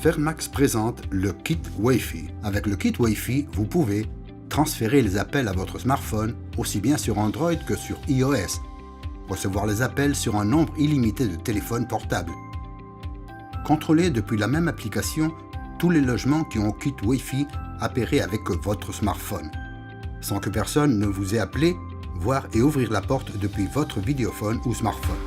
Fermax présente le kit Wi-Fi. Avec le kit Wi-Fi, vous pouvez transférer les appels à votre smartphone, aussi bien sur Android que sur iOS, recevoir les appels sur un nombre illimité de téléphones portables, contrôler depuis la même application tous les logements qui ont kit Wi-Fi appairé avec votre smartphone, sans que personne ne vous ait appelé, voir et ouvrir la porte depuis votre vidéophone ou smartphone.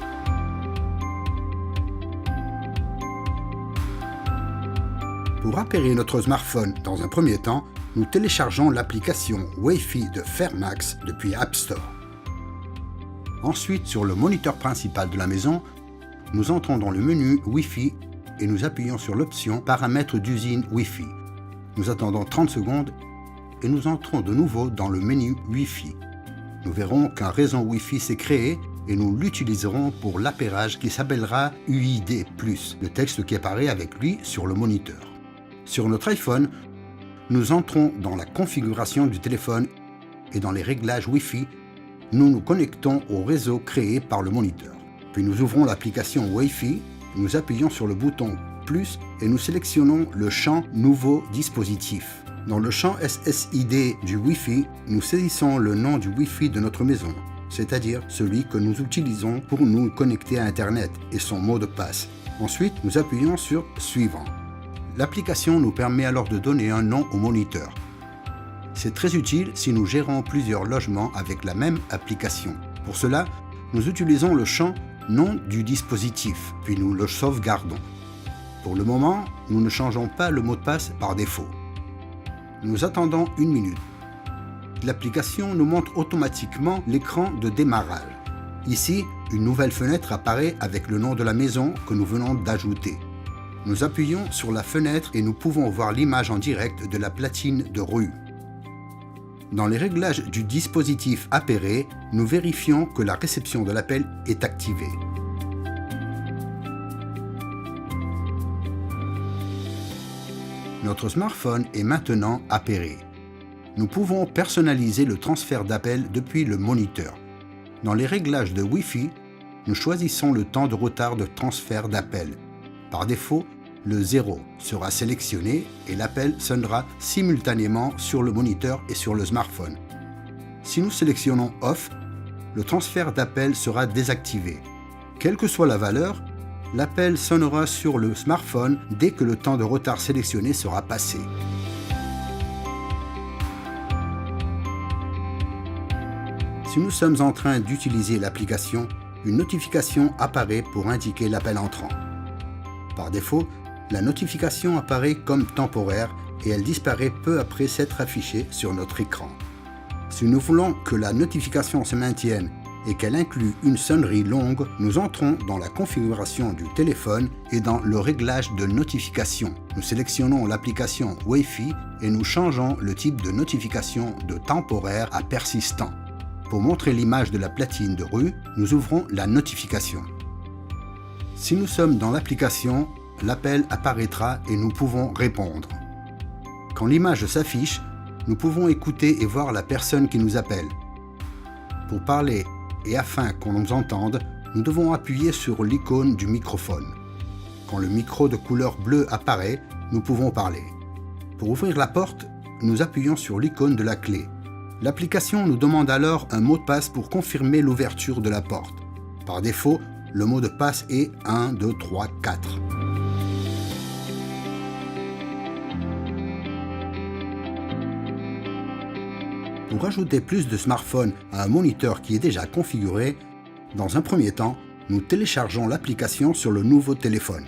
Pour appairer notre smartphone dans un premier temps, nous téléchargeons l'application Wi-Fi de Fermax depuis App Store. Ensuite, sur le moniteur principal de la maison, nous entrons dans le menu Wi-Fi et nous appuyons sur l'option Paramètres d'usine Wi-Fi. Nous attendons 30 secondes et nous entrons de nouveau dans le menu Wi-Fi. Nous verrons qu'un réseau Wi-Fi s'est créé et nous l'utiliserons pour l'appairage qui s'appellera UID+, le texte qui apparaît avec lui sur le moniteur. Sur notre iPhone, nous entrons dans la configuration du téléphone et dans les réglages Wi-Fi, nous nous connectons au réseau créé par le moniteur. Puis nous ouvrons l'application Wi-Fi, nous appuyons sur le bouton plus et nous sélectionnons le champ Nouveau dispositif. Dans le champ SSID du Wi-Fi, nous saisissons le nom du Wi-Fi de notre maison, c'est-à-dire celui que nous utilisons pour nous connecter à Internet et son mot de passe. Ensuite, nous appuyons sur Suivant. L'application nous permet alors de donner un nom au moniteur. C'est très utile si nous gérons plusieurs logements avec la même application. Pour cela, nous utilisons le champ Nom du dispositif, puis nous le sauvegardons. Pour le moment, nous ne changeons pas le mot de passe par défaut. Nous attendons 1 minute. L'application nous montre automatiquement l'écran de démarrage. Ici, une nouvelle fenêtre apparaît avec le nom de la maison que nous venons d'ajouter. Nous appuyons sur la fenêtre et nous pouvons voir l'image en direct de la platine de rue. Dans les réglages du dispositif appairé, nous vérifions que la réception de l'appel est activée. Notre smartphone est maintenant appairé. Nous pouvons personnaliser le transfert d'appel depuis le moniteur. Dans les réglages de Wi-Fi, nous choisissons le temps de retard de transfert d'appel. Par défaut, le 0 sera sélectionné et l'appel sonnera simultanément sur le moniteur et sur le smartphone. Si nous sélectionnons Off, le transfert d'appel sera désactivé. Quelle que soit la valeur, l'appel sonnera sur le smartphone dès que le temps de retard sélectionné sera passé. Si nous sommes en train d'utiliser l'application, une notification apparaît pour indiquer l'appel entrant. Par défaut, la notification apparaît comme temporaire et elle disparaît peu après s'être affichée sur notre écran. Si nous voulons que la notification se maintienne et qu'elle inclut une sonnerie longue, nous entrons dans la configuration du téléphone et dans le réglage de notification. Nous sélectionnons l'application Wi-Fi et nous changeons le type de notification de temporaire à persistant. Pour montrer l'image de la platine de rue, nous ouvrons la notification. Si nous sommes dans l'application, l'appel apparaîtra et nous pouvons répondre. Quand l'image s'affiche, nous pouvons écouter et voir la personne qui nous appelle. Pour parler et afin qu'on nous entende, nous devons appuyer sur l'icône du microphone. Quand le micro de couleur bleue apparaît, nous pouvons parler. Pour ouvrir la porte, nous appuyons sur l'icône de la clé. L'application nous demande alors un mot de passe pour confirmer l'ouverture de la porte. Par défaut, le mot de passe est 1, 2, 3, 4. Pour ajouter plus de smartphones à un moniteur qui est déjà configuré, dans un premier temps, nous téléchargeons l'application sur le nouveau téléphone.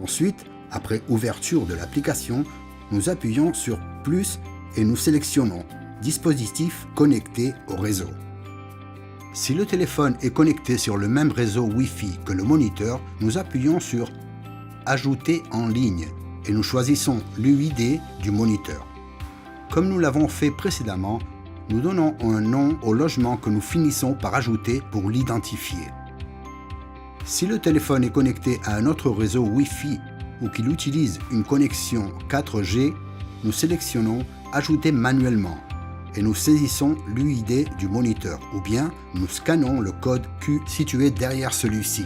Ensuite, après ouverture de l'application, nous appuyons sur plus et nous sélectionnons Dispositif connecté au réseau. Si le téléphone est connecté sur le même réseau Wi-Fi que le moniteur, nous appuyons sur Ajouter en ligne et nous choisissons l'UID du moniteur. Comme nous l'avons fait précédemment, nous donnons un nom au logement que nous finissons par ajouter pour l'identifier. Si le téléphone est connecté à un autre réseau Wi-Fi ou qu'il utilise une connexion 4G, nous sélectionnons Ajouter manuellement et nous saisissons l'UID du moniteur ou bien nous scannons le code Q situé derrière celui-ci.